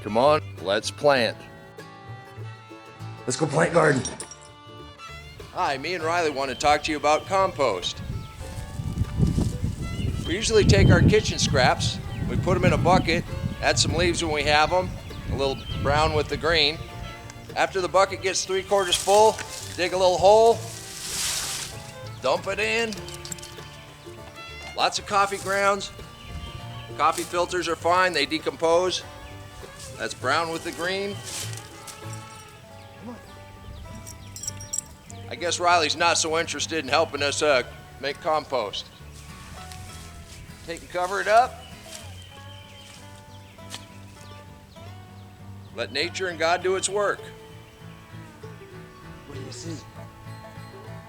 Come on, let's plant. Let's go plant garden. Hi, me and Riley want to talk to you about compost. We usually take our kitchen scraps, we put them in a bucket, add some leaves when we have them, a little brown with the green. After the bucket gets 3/4 full, dig a little hole, dump it in. Lots of coffee grounds. Coffee filters are fine, they decompose. That's brown with the green. I guess Riley's not so interested in helping us make compost. Take and cover it up. Let nature and God do its work. What do you see?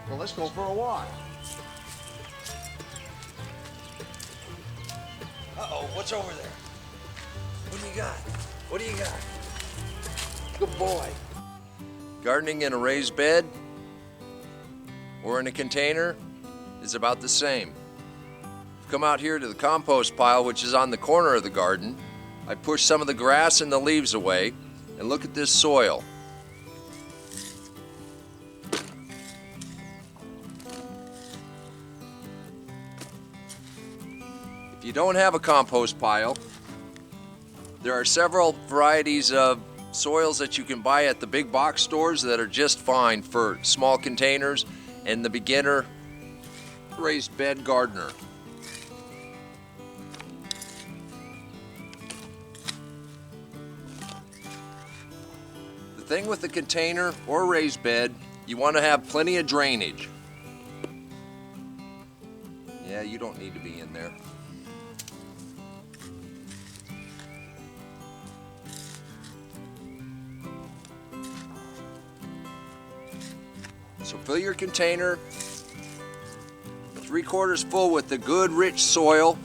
Well, let's go for a walk. Uh-oh, what's over there? What do you got? What do you got? Good boy. Gardening in a raised bed or in a container is about the same. Come out here to the compost pile, which is on the corner of the garden. I push some of the grass and the leaves away, and look at this soil. If you don't have a compost pile, there are several varieties of soils that you can buy at the big box stores that are just fine for small containers and the beginner raised bed gardener. The thing with the container or raised bed, you want to have plenty of drainage. Yeah, you don't need to be in there. So fill your container 3/4 full with the good rich soil,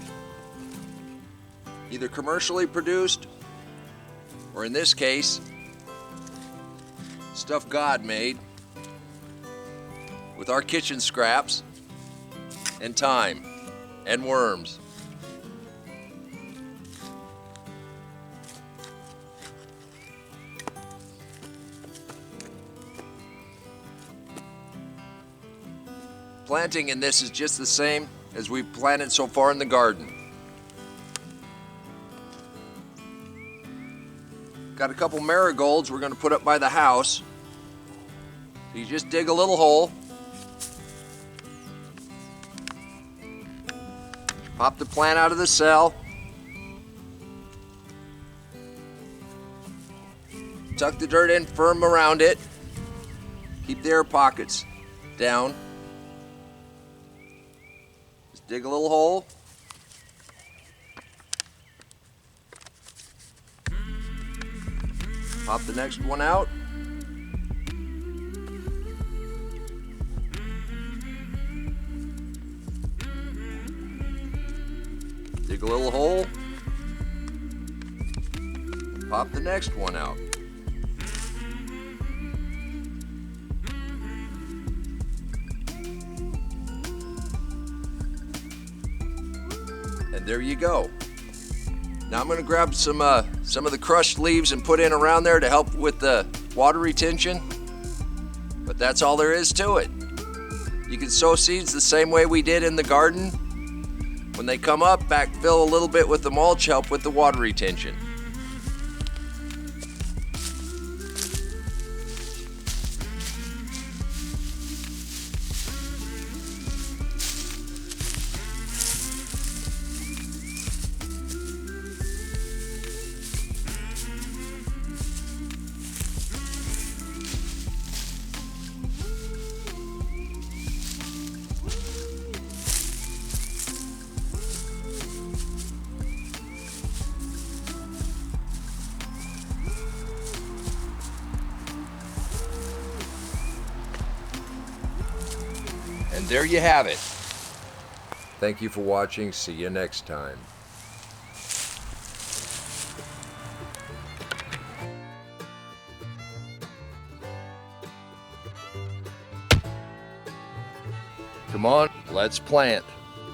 either commercially produced or in this case, stuff God made with our kitchen scraps and thyme and worms. Planting in this is just the same as we've planted so far in the garden. Got a couple marigolds we're going to put up by the house. So you just dig a little hole, pop the plant out of the cell, tuck the dirt in firm around it, keep the air pockets down. Dig a little hole. Pop the next one out. Dig a little hole. Pop the next one out. And there you go. Now I'm going to grab some of the crushed leaves and put in around there to help with the water retention. But that's all there is to it. You can sow seeds the same way we did in the garden. When they come up, backfill a little bit with the mulch, help with the water retention. And there you have it. Thank you for watching. See you next time. Come on, let's plant.